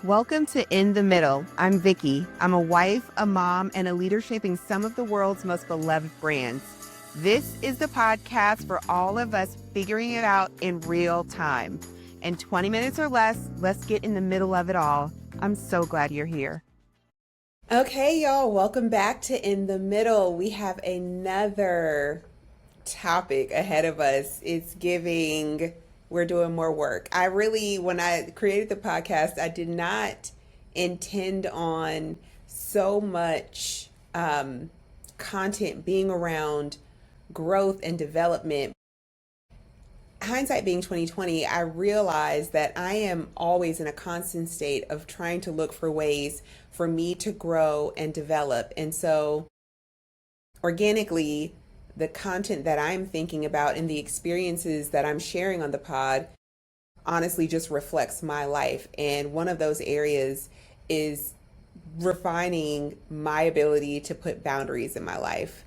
Welcome to In the Middle. I'm Vykky. I'm a wife, a mom, and a leader shaping some of the world's most beloved brands. This is the podcast for all of us figuring it out in real time. In 20 minutes or less, let's get in the middle of it all. I'm so glad you're here. Okay, y'all, welcome back to In the Middle. We have another topic ahead of us. It's giving, we're doing more work. When I created the podcast, I did not intend on so much content being around growth and development. Hindsight being 2020, I realized that I am always in a constant state of trying to look for ways for me to grow and develop. And so organically, the content that I'm thinking about and the experiences that I'm sharing on the pod honestly just reflects my life. And one of those areas is refining my ability to put boundaries in my life.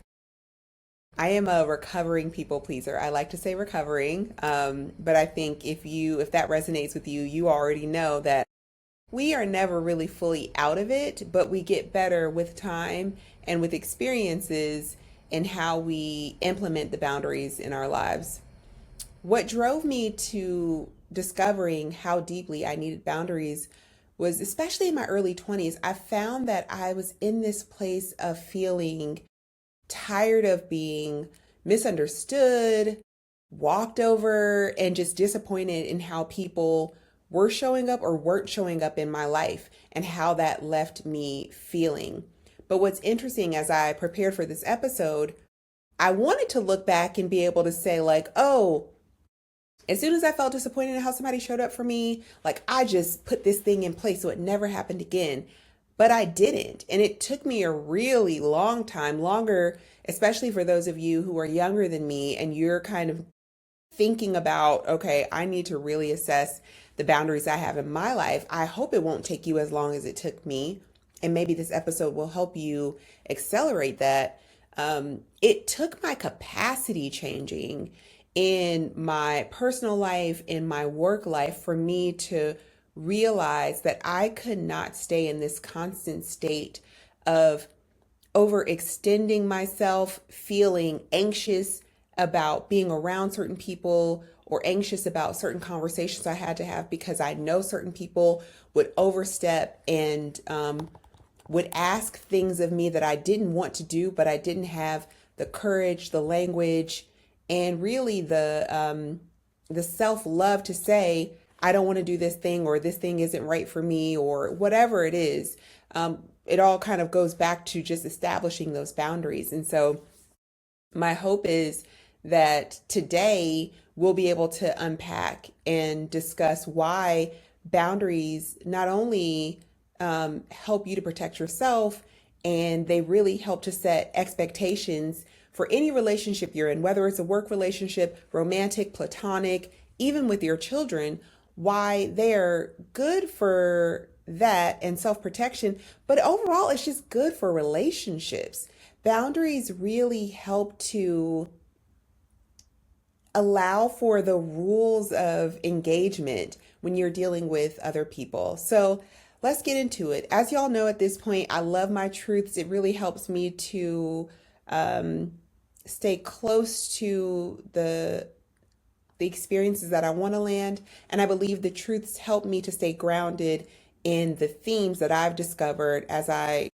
I am a recovering people pleaser. I like to say recovering, but I think if that resonates with you, you already know that we are never really fully out of it, but we get better with time and with experiences in how we implement the boundaries in our lives. What drove me to discovering how deeply I needed boundaries was, especially in my early 20s, I found that I was in this place of feeling tired of being misunderstood, walked over, and just disappointed in how people were showing up or weren't showing up in my life and how that left me feeling. But what's interesting, as I prepared for this episode, I wanted to look back and be able to say, like, oh, as soon as I felt disappointed in how somebody showed up for me, like I just put this thing in place so it never happened again. But I didn't. And it took me a really long time, longer, especially for those of you who are younger than me and you're kind of thinking about, okay, I need to really assess the boundaries I have in my life. I hope it won't take you as long as it took me. And maybe this episode will help you accelerate that. It took my capacity changing in my personal life, in my work life, for me to realize that I could not stay in this constant state of overextending myself, feeling anxious about being around certain people or anxious about certain conversations I had to have because I know certain people would overstep and would ask things of me that I didn't want to do, but I didn't have the courage, the language, and really the self-love to say, I don't want to do this thing, or this thing isn't right for me, or whatever it is. It all kind of goes back to just establishing those boundaries. And so my hope is that today we'll be able to unpack and discuss why boundaries not only help you to protect yourself, and they really help to set expectations for any relationship you're in, whether it's a work relationship, romantic, platonic, even with your children, why they're good for that and self-protection, but overall it's just good for relationships. Boundaries really help to allow for the rules of engagement when you're dealing with other people. So let's get into it. As y'all know at this point, I love my truths. It really helps me to stay close to the experiences that I want to land. And I believe the truths help me to stay grounded in the themes that I've discovered as I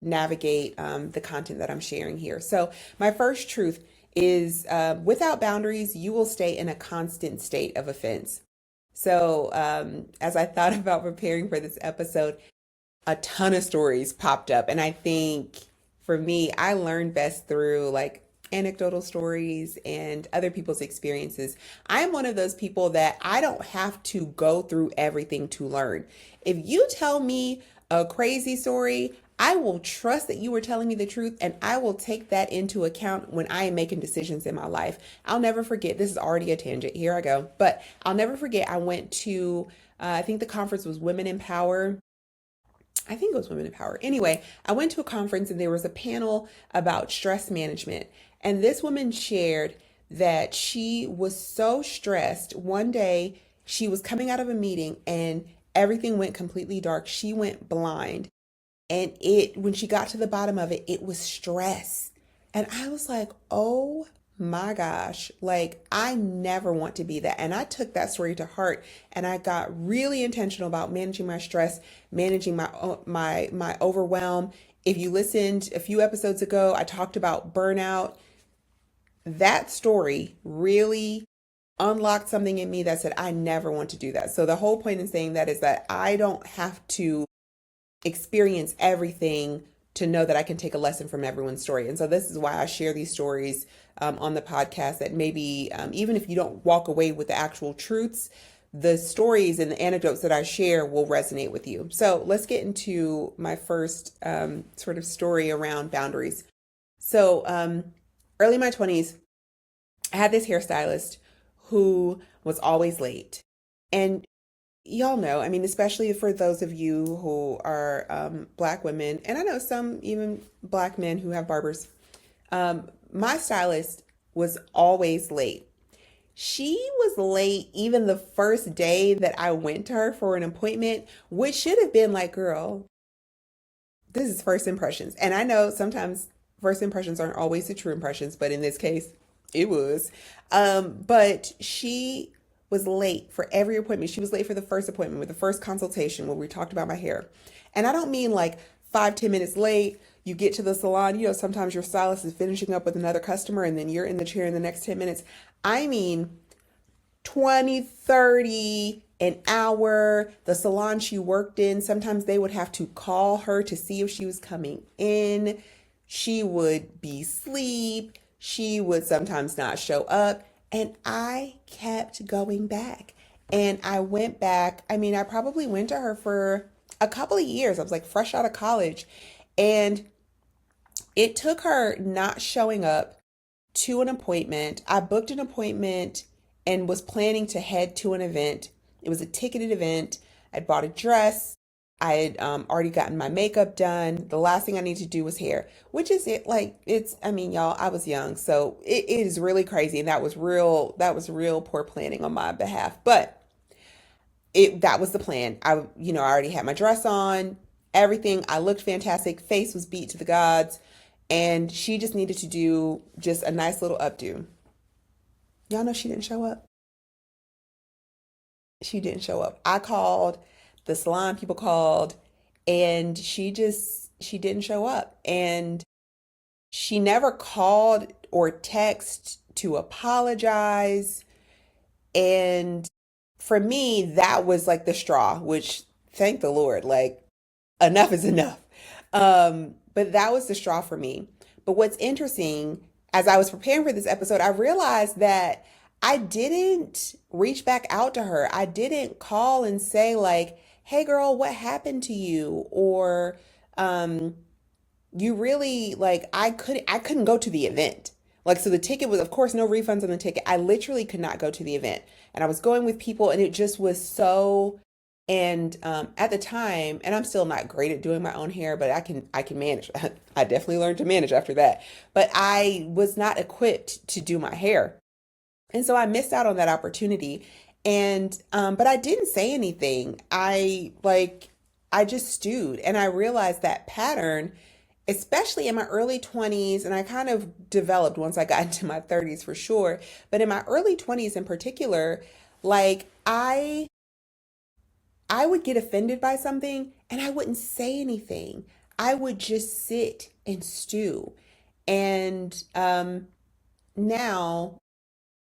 navigate the content that I'm sharing here. So my first truth is without boundaries, you will stay in a constant state of offense. So as I thought about preparing for this episode, a ton of stories popped up. And I think for me, I learned best through like anecdotal stories and other people's experiences. I'm one of those people that I don't have to go through everything to learn. If you tell me a crazy story, I will trust that you were telling me the truth, and I will take that into account when I am making decisions in my life. I'll never forget, this is already a tangent, here I go, but I'll never forget, I went to, I think the conference was Women in Power. I think it was Women in Power. Anyway, I went to a conference and there was a panel about stress management. And this woman shared that she was so stressed. One day she was coming out of a meeting and everything went completely dark. She went blind. And when she got to the bottom of it, it was stress. And I was like, oh my gosh, like I never want to be that. And I took that story to heart and I got really intentional about managing my stress, managing my overwhelm. If you listened a few episodes ago, I talked about burnout. That story really unlocked something in me that said, I never want to do that. So the whole point in saying that is that I don't have to experience everything to know that I can take a lesson from everyone's story. And so this is why I share these stories on the podcast, that maybe even if you don't walk away with the actual truths, the stories and the anecdotes that I share will resonate with you. So let's get into my first sort of story around boundaries. So early in my 20s, I had this hairstylist who was always late. And y'all know, I mean, especially for those of you who are Black women, and I know some even Black men who have barbers, my stylist was always late. She was late even the first day that I went to her for an appointment, which should have been like, girl, this is first impressions. And I know sometimes first impressions aren't always the true impressions, but in this case, it was. But she was late for every appointment. She was late for the first appointment with the first consultation where we talked about my hair. And I don't mean like 5-10 minutes late. You get to the salon, you know, sometimes your stylist is finishing up with another customer and then you're in the chair in the next 10 minutes. I mean, 20, 30, an hour. The salon she worked in, sometimes they would have to call her to see if she was coming in. She would be asleep. She would sometimes not show up. And I kept going back. And I went back. I mean, I probably went to her for a couple of years. I was like fresh out of college. And it took her not showing up to an appointment. I booked an appointment and was planning to head to an event. It was a ticketed event. I'd bought a dress. I had already gotten my makeup done. The last thing I needed to do was hair, which is it. Like I mean, y'all, I was young, so it is really crazy. And that was real poor planning on my behalf. But that was the plan. I already had my dress on, everything. I looked fantastic. Face was beat to the gods. And she just needed to do just a nice little updo. Y'all know she didn't show up. She didn't show up. I called, the salon people called, and she didn't show up. And she never called or texted to apologize. And for me, that was like the straw, which thank the Lord, like enough is enough. But that was the straw for me. But what's interesting, as I was preparing for this episode, I realized that I didn't reach back out to her. I didn't call and say like, "Hey girl, what happened to you?" Or you really like I couldn't go to the event. Like so the ticket was of course no refunds on the ticket. I literally could not go to the event. And I was going with people and it just was so and at the time, and I'm still not great at doing my own hair, but I can manage. I definitely learned to manage after that. But I was not equipped to do my hair. And so I missed out on that opportunity. And but I didn't say anything. I just stewed and I realized that pattern, especially in my early 20s, and I kind of developed once I got into my 30s for sure, but in my early 20s in particular, like I would get offended by something and I wouldn't say anything. I would just sit and stew. And now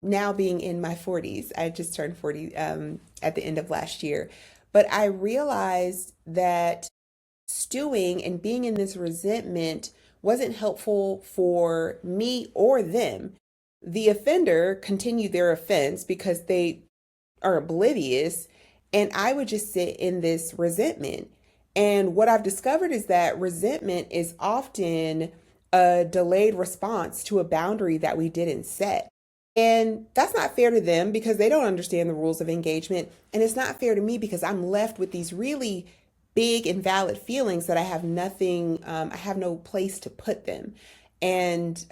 now being in my 40s, I just turned 40 at the end of last year. But I realized that stewing and being in this resentment wasn't helpful for me or them. The offender continued their offense because they are oblivious, and I would just sit in this resentment. And what I've discovered is that resentment is often a delayed response to a boundary that we didn't set. And that's not fair to them because they don't understand the rules of engagement. And it's not fair to me because I'm left with these really big and valid feelings that I have nothing, I have no place to put them. And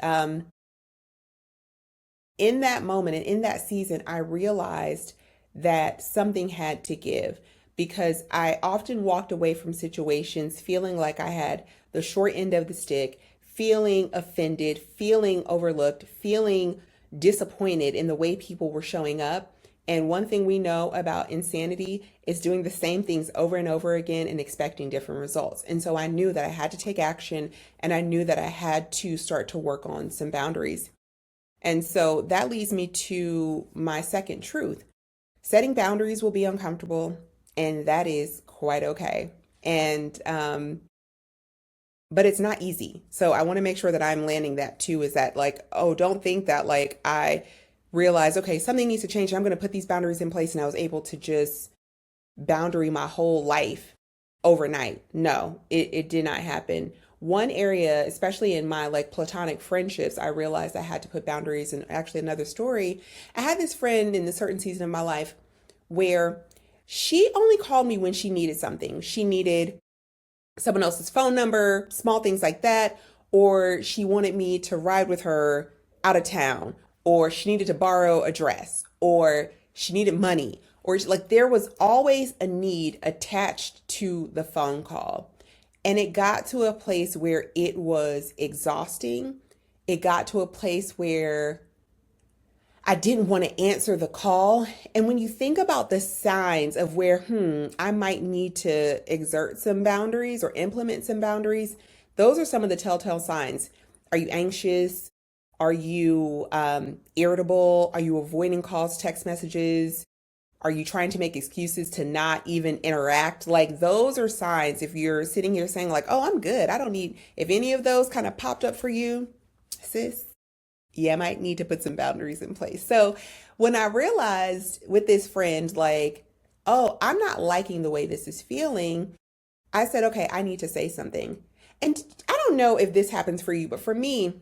in that moment and in that season, I realized that something had to give. because I often walked away from situations feeling like I had the short end of the stick, feeling offended, feeling overlooked, feeling disappointed in the way people were showing up. And one thing we know about insanity is doing the same things over and over again and expecting different results. And so I knew that I had to take action, and I knew that I had to start to work on some boundaries. And so that leads me to my second truth. Setting boundaries will be uncomfortable, and that is quite okay. And but it's not easy. So I want to make sure that I'm landing that too, is that like, oh, don't think that like I realize, okay, something needs to change. I'm going to put these boundaries in place and I was able to just boundary my whole life overnight. No, it did not happen. One area, especially in my like platonic friendships, I realized I had to put boundaries. And actually, another story, I had this friend in a certain season of my life where she only called me when she needed something. She needed someone else's phone number, small things like that, or she wanted me to ride with her out of town, or she needed to borrow a dress, or she needed money, or like there was always a need attached to the phone call. And it got to a place where it was exhausting. It got to a place where I didn't want to answer the call. And when you think about the signs of where, I might need to exert some boundaries or implement some boundaries, those are some of the telltale signs. Are you anxious? Are you irritable? Are you avoiding calls, text messages? Are you trying to make excuses to not even interact? Like those are signs. If you're sitting here saying like, oh, I'm good, I don't need, if any of those kind of popped up for you, sis, yeah, I might need to put some boundaries in place. So when I realized with this friend, like, oh, I'm not liking the way this is feeling, I said, okay, I need to say something. And I don't know if this happens for you, but for me,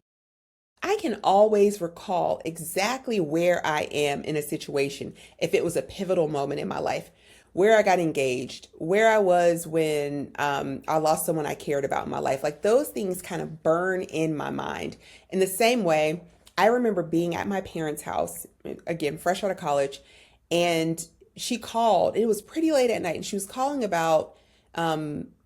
I can always recall exactly where I am in a situation if it was a pivotal moment in my life, where I got engaged, where I was when I lost someone I cared about in my life. Like those things kind of burn in my mind. In the same way, I remember being at my parents' house, again, fresh out of college, and she called. It was pretty late at night, and she was calling about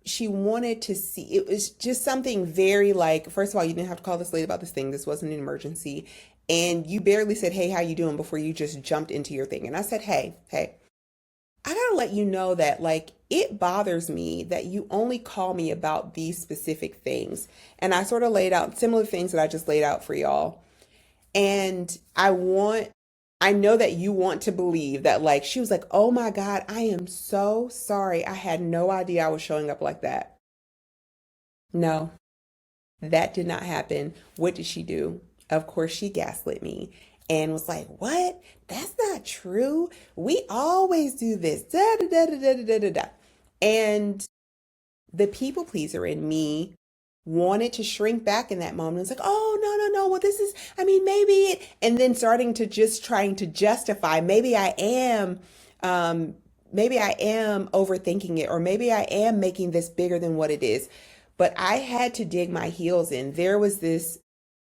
she wanted to see, it was just something very like, first of all, you didn't have to call this late about this thing. This wasn't an emergency. And you barely said, hey, how you doing, before you just jumped into your thing. And I said, hey, I gotta let you know that like it bothers me that you only call me about these specific things. And I sort of laid out similar things that I just laid out for y'all. And I know that you want to believe that like she was like, oh my God, I am so sorry. I had no idea I was showing up like that. No, that did not happen. What did she do? Of course, she gaslit me and was like, what? That's not true. We always do this. Da, da, da, da, da, da, da, da. And the people pleaser in me wanted to shrink back in that moment. It's like, oh, no, no, no. Well, this is, I mean, maybe it, and then starting to just trying to justify, maybe I am overthinking it, or maybe I am making this bigger than what it is. But I had to dig my heels in. There was this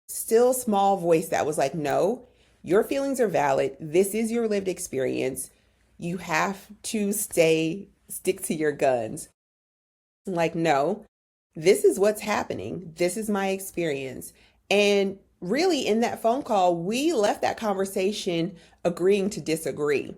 still small voice that was like, no, your feelings are valid. This is your lived experience. You have to stick to your guns. Like, no, this is what's happening. This is my experience. And really, in that phone call, we left that conversation agreeing to disagree.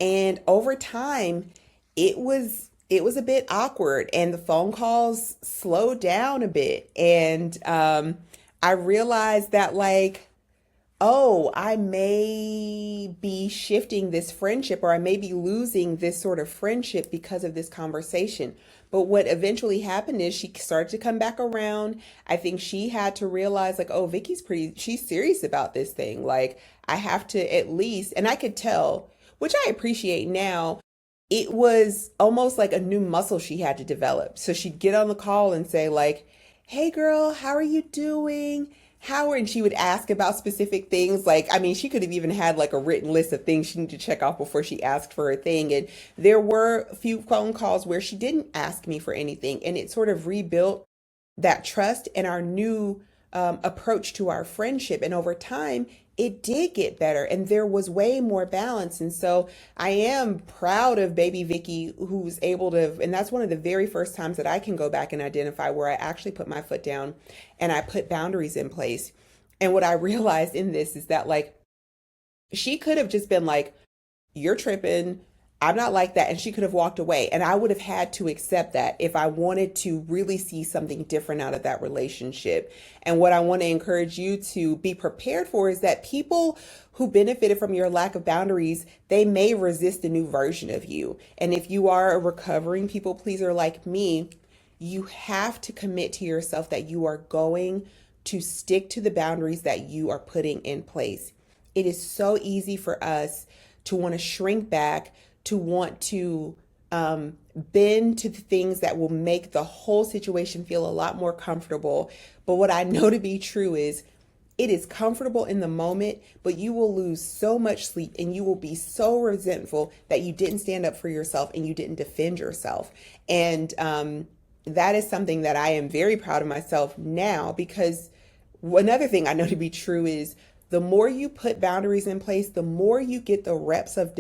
And over time, it was a bit awkward, and the phone calls slowed down a bit. And I realized that like, oh, I may be shifting this friendship, or I may be losing this sort of friendship because of this conversation. But what eventually happened is she started to come back around. I think she had to realize like, oh, she's serious about this thing. Like I have to at least, and I could tell, which I appreciate now, it was almost like a new muscle she had to develop. So she'd get on the call and say like, hey girl, how are you doing? And she would ask about specific things. Like, I mean, she could have even had like a written list of things she needed to check off before she asked for a thing. And there were a few phone calls where she didn't ask me for anything. And it sort of rebuilt that trust and our new approach to our friendship. And over time, it did get better and there was way more balance. And so I am proud of baby Vykky, who's able to, and that's one of the very first times that I can go back and identify where I actually put my foot down and I put boundaries in place. And what I realized in this is that, like, she could have just been like, you're tripping. I'm not like that. And she could have walked away. And I would have had to accept that if I wanted to really see something different out of that relationship. And what I want to encourage you to be prepared for is that people who benefited from your lack of boundaries, they may resist a new version of you. And if you are a recovering people pleaser like me, you have to commit to yourself that you are going to stick to the boundaries that you are putting in place. It is so easy for us to want to shrink back, to want to bend to the things that will make the whole situation feel a lot more comfortable. But what I know to be true is it is comfortable in the moment, but you will lose so much sleep and you will be so resentful that you didn't stand up for yourself and you didn't defend yourself. And that is something that I am very proud of myself now, because another thing I know to be true is the more you put boundaries in place, the more you get the reps of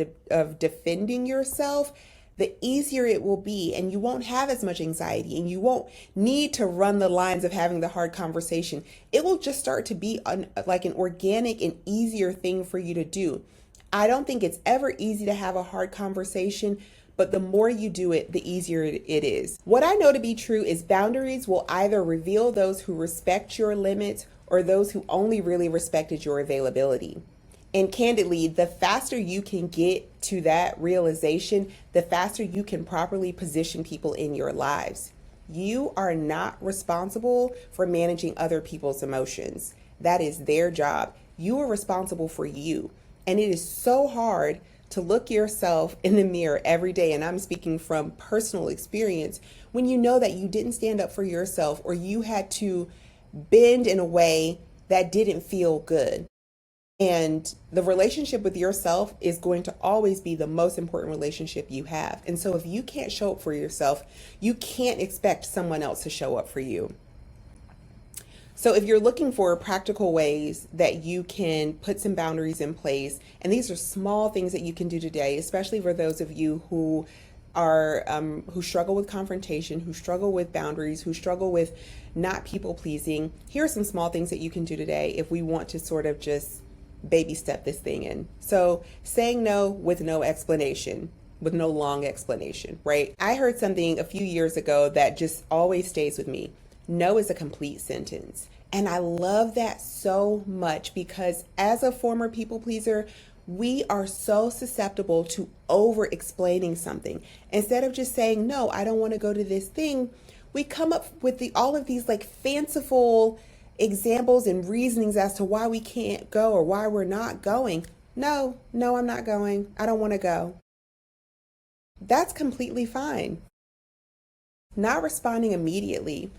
defending yourself, the easier it will be. And you won't have as much anxiety and you won't need to run the lines of having the hard conversation. It will just start to be like an organic and easier thing for you to do. I don't think it's ever easy to have a hard conversation, but the more you do it, the easier it is. What I know to be true is boundaries will either reveal those who respect your limits or those who only really respected your availability. And candidly, the faster you can get to that realization, the faster you can properly position people in your lives. You are not responsible for managing other people's emotions. That is their job. You are responsible for you. And it is so hard to look yourself in the mirror every day, and I'm speaking from personal experience, when you know that you didn't stand up for yourself or you had to bend in a way that didn't feel good. And the relationship with yourself is going to always be the most important relationship you have. And so if you can't show up for yourself, you can't expect someone else to show up for you. So if you're looking for practical ways that you can put some boundaries in place, and these are small things that you can do today, especially for those of you who are who struggle with confrontation, who struggle with boundaries, who struggle with not people pleasing. Here are some small things that you can do today if we want to sort of just baby step this thing in. So saying no with no explanation, with no long explanation, right? I heard something a few years ago that just always stays with me. No is a complete sentence. And I love that so much because as a former people pleaser, we are so susceptible to over explaining something. Instead of just saying, no, I don't want to go to this thing, we come up with all of these like fanciful examples and reasonings as to why we can't go or why we're not going. No, I'm not going. I don't want to go. That's completely fine. Not responding immediately.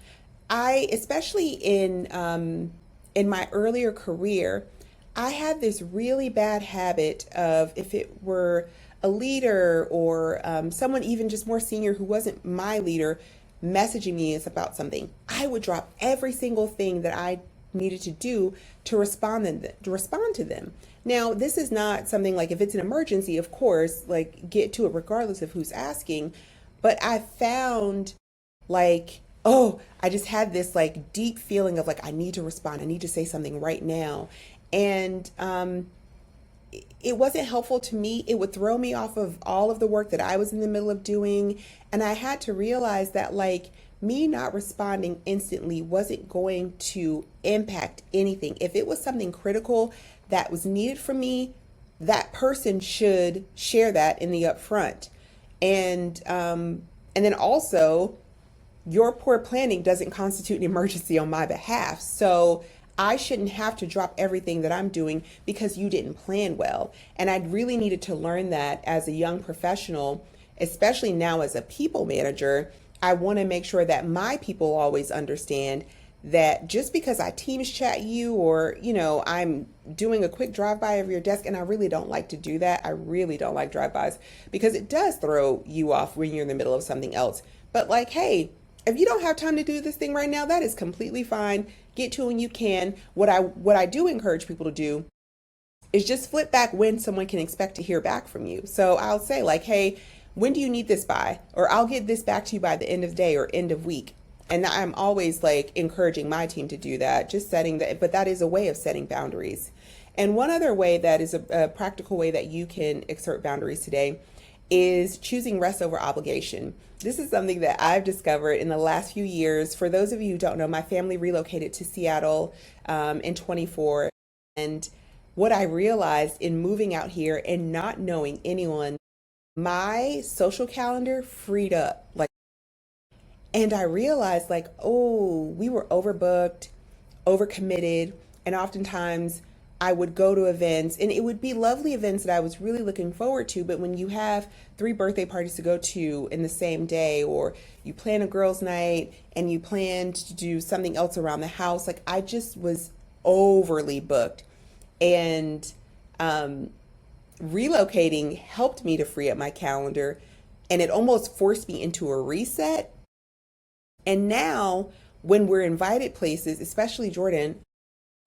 Especially in my earlier career, I had this really bad habit of, if it were a leader or someone even just more senior who wasn't my leader messaging me about something, I would drop every single thing that I needed to do to respond to them. Now, this is not something like, if it's an emergency, of course, like get to it regardless of who's asking. But I found like, oh, I just had this like deep feeling of like, I need to respond. I need to say something right now. And it wasn't helpful to me. It would throw me off of all of the work that I was in the middle of doing. And I had to realize that like me not responding instantly wasn't going to impact anything. If it was something critical that was needed from me, that person should share that in the upfront. And then also, your poor planning doesn't constitute an emergency on my behalf. So I shouldn't have to drop everything that I'm doing because you didn't plan well. And I really needed to learn that as a young professional, especially now as a people manager. I want to make sure that my people always understand that just because I Teams chat you or, I'm doing a quick drive-by of your desk, and I really don't like to do that. I really don't like drive-bys because it does throw you off when you're in the middle of something else. But like, hey, If you don't have time to do this thing right now, that is completely fine. Get to it when you can. What I do encourage people to do is just flip back when someone can expect to hear back from you. So I'll say like, hey, when do you need this by? Or I'll get this back to you by the end of day or end of week. And I'm always like encouraging my team to do that, just setting that, but that is a way of setting boundaries. And one other way that is a practical way that you can exert boundaries today is choosing rest over obligation. This is something that I've discovered in the last few years. For those of you who don't know, my family relocated to Seattle in 24. And what I realized in moving out here and not knowing anyone, my social calendar freed up. And I realized like, oh, we were overbooked, overcommitted, and oftentimes I would go to events and it would be lovely events that I was really looking forward to. But when you have three birthday parties to go to in the same day, or you plan a girls' night and you plan to do something else around the house, like I just was overly booked. And relocating helped me to free up my calendar, and it almost forced me into a reset. And now, when we're invited places, especially Jordan,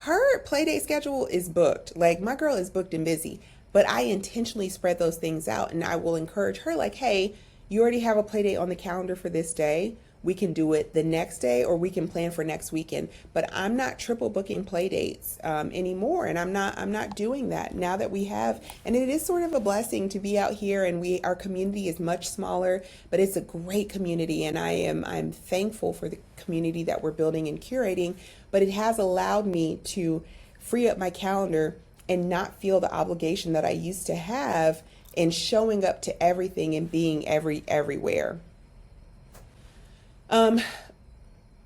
her play date schedule is booked. Like my girl is booked and busy, but I intentionally spread those things out, and I will encourage her like, hey, you already have a play date on the calendar for this day. We can do it the next day, or we can plan for next weekend. But I'm not triple booking play dates anymore, and I'm not doing that now that we have. And it is sort of a blessing to be out here, and our community is much smaller, but it's a great community, and I'm thankful for the community that we're building and curating. But it has allowed me to free up my calendar and not feel the obligation that I used to have in showing up to everything and being everywhere.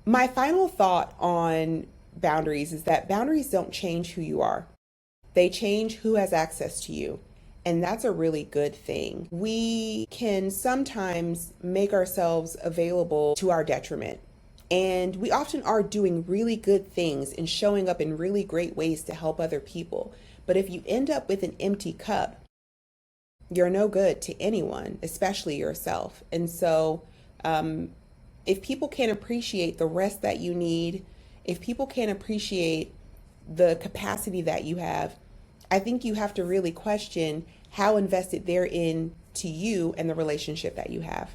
My final thought on boundaries is that boundaries don't change who you are. They change who has access to you. And that's a really good thing. We can sometimes make ourselves available to our detriment. And we often are doing really good things and showing up in really great ways to help other people. But if you end up with an empty cup, you're no good to anyone, especially yourself. And so, if people can't appreciate the rest that you need, if people can't appreciate the capacity that you have, I think you have to really question how invested they're in to you and the relationship that you have.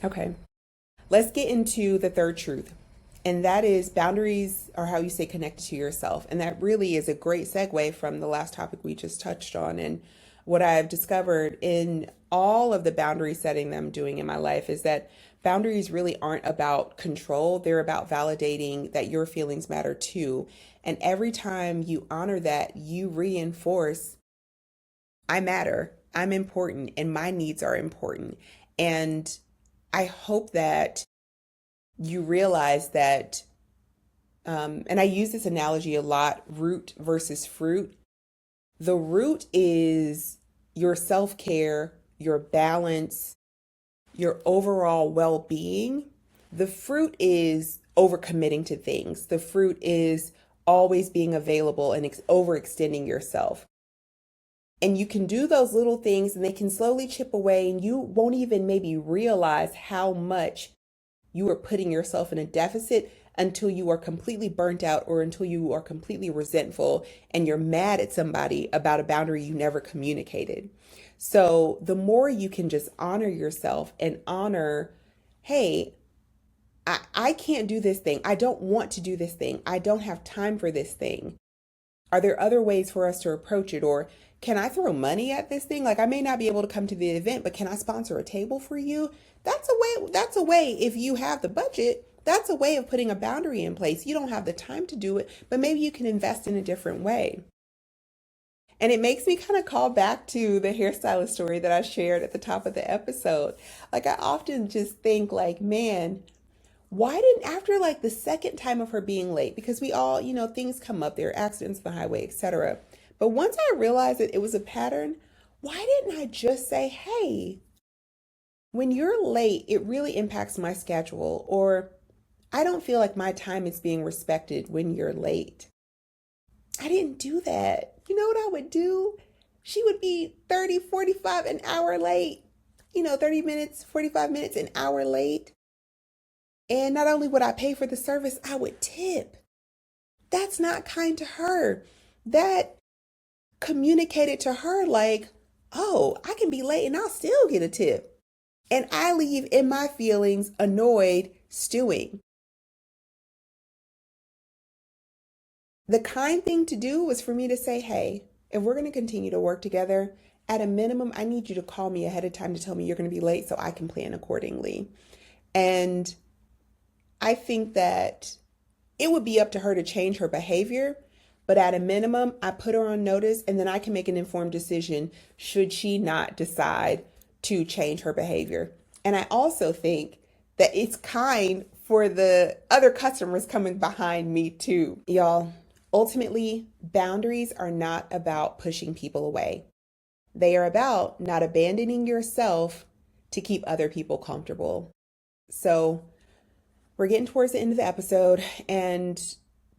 Okay, let's get into the third truth. And that is boundaries are how you stay connected to yourself. And that really is a great segue from the last topic we just touched on. And what I've discovered in all of the boundary setting that I'm doing in my life is that boundaries really aren't about control. They're about validating that your feelings matter too. And every time you honor that, you reinforce, I matter, I'm important, and my needs are important. And I hope that you realize that, and I use this analogy a lot, root versus fruit. The root is your self-care, your balance, your overall well-being. The fruit is overcommitting to things. The fruit is always being available and overextending yourself. And you can do those little things and they can slowly chip away, and you won't even maybe realize how much you are putting yourself in a deficit until you are completely burnt out, or until you are completely resentful and you're mad at somebody about a boundary you never communicated. So the more you can just honor yourself and honor, hey, I can't do this thing. I don't want to do this thing. I don't have time for this thing. Are there other ways for us to approach it? Or can I throw money at this thing? Like I may not be able to come to the event, but can I sponsor a table for you? That's a way if you have the budget. That's a way of putting a boundary in place. You don't have the time to do it, but maybe you can invest in a different way. And it makes me kind of call back to the hairstylist story that I shared at the top of the episode. Like I often just think like, man, why didn't after like the second time of her being late, because we all, things come up, there are accidents on the highway, etc. But once I realized that it was a pattern, why didn't I just say, hey, when you're late, it really impacts my schedule, or I don't feel like my time is being respected when you're late. I didn't do that. You know what I would do? She would be 30, 45, an hour late. 30 minutes, 45 minutes, an hour late. And not only would I pay for the service, I would tip. That's not kind to her. That communicated to her like, oh, I can be late and I'll still get a tip. And I leave in my feelings annoyed, stewing. The kind thing to do was for me to say, hey, if we're going to continue to work together, at a minimum, I need you to call me ahead of time to tell me you're going to be late so I can plan accordingly. And I think that it would be up to her to change her behavior, but at a minimum, I put her on notice and then I can make an informed decision should she not decide to change her behavior. And I also think that it's kind for the other customers coming behind me too. Y'all, ultimately, boundaries are not about pushing people away. They are about not abandoning yourself to keep other people comfortable. So we're getting towards the end of the episode, and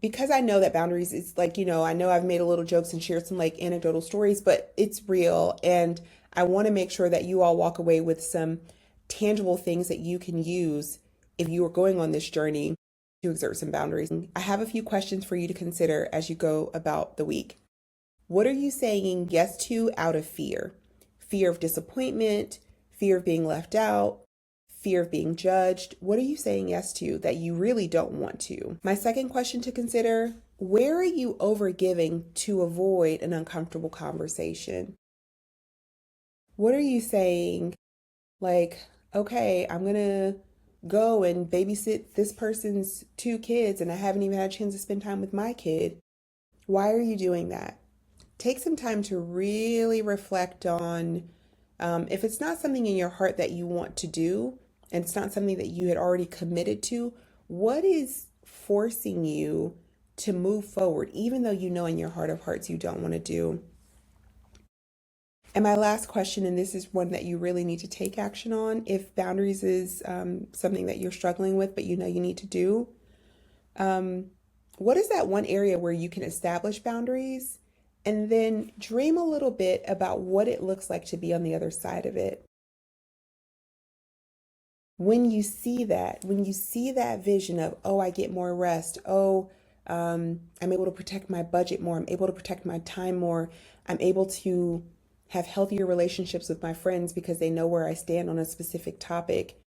because I know that boundaries is like, I know I've made a little jokes and shared some like anecdotal stories, but it's real. And I want to make sure that you all walk away with some tangible things that you can use if you are going on this journey to exert some boundaries. I have a few questions for you to consider as you go about the week. What are you saying yes to out of fear? Fear of disappointment, fear of being left out, fear of being judged. What are you saying yes to that you really don't want to? My second question to consider, where are you overgiving to avoid an uncomfortable conversation? What are you saying like, okay, I'm going to go and babysit this person's 2 kids and I haven't even had a chance to spend time with my kid. Why are you doing that? Take some time to really reflect on if it's not something in your heart that you want to do, and it's not something that you had already committed to, what is forcing you to move forward, even though you know in your heart of hearts you don't want to do? And my last question, and this is one that you really need to take action on, if boundaries is something that you're struggling with, but you know you need to do, what is that one area where you can establish boundaries? And then dream a little bit about what it looks like to be on the other side of it. When you see that vision of, oh, I get more rest. Oh, I'm able to protect my budget more. I'm able to protect my time more. I'm able to have healthier relationships with my friends because they know where I stand on a specific topic.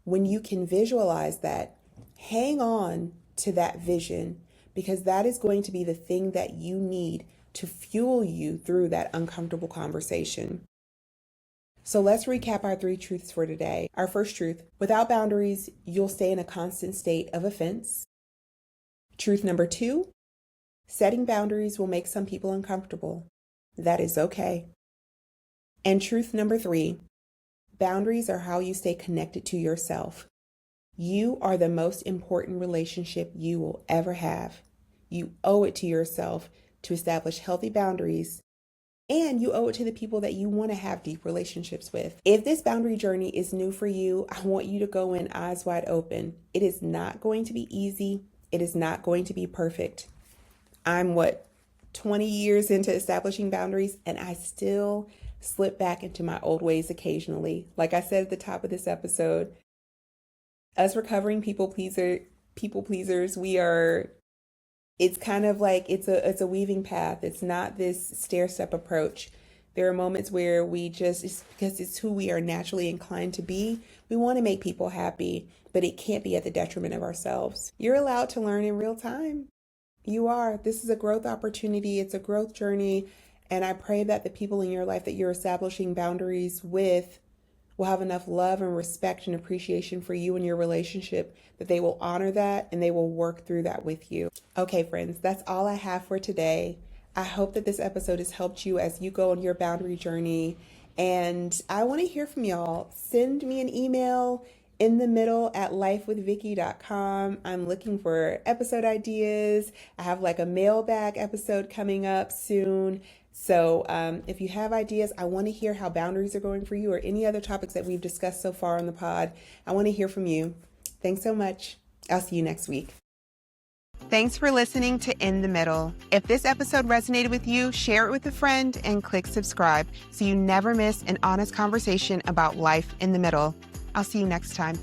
When you can visualize that, hang on to that vision, because that is going to be the thing that you need to fuel you through that uncomfortable conversation. So let's recap our 3 truths for today. Our first truth, without boundaries, you'll stay in a constant state of offense. Truth number 2, setting boundaries will make some people uncomfortable. That is okay. And truth number 3, boundaries are how you stay connected to yourself. You are the most important relationship you will ever have. You owe it to yourself to establish healthy boundaries, and you owe it to the people that you want to have deep relationships with. If this boundary journey is new for you, I want you to go in eyes wide open. It is not going to be easy. It is not going to be perfect. I'm 20 years into establishing boundaries, and I still slip back into my old ways occasionally. Like I said at the top of this episode, us recovering people pleasers, it's kind of like it's a weaving path. It's not this stair-step approach. There are moments where it's because it's who we are naturally inclined to be. We want to make people happy, but it can't be at the detriment of ourselves. You're allowed to learn in real time. You are. This is a growth opportunity. It's a growth journey. And I pray that the people in your life that you're establishing boundaries with will have enough love and respect and appreciation for you and your relationship that they will honor that and they will work through that with you. Okay, friends, that's all I have for today. I hope that this episode has helped you as you go on your boundary journey. And I want to hear from y'all. Send me an email inthemiddle@lifewithvykky.com. I'm looking for episode ideas. I have like a mailbag episode coming up soon. So if you have ideas, I want to hear how boundaries are going for you or any other topics that we've discussed so far on the pod. I want to hear from you. Thanks so much. I'll see you next week. Thanks for listening to In the Middle. If this episode resonated with you, share it with a friend and click subscribe so you never miss an honest conversation about life in the middle. I'll see you next time.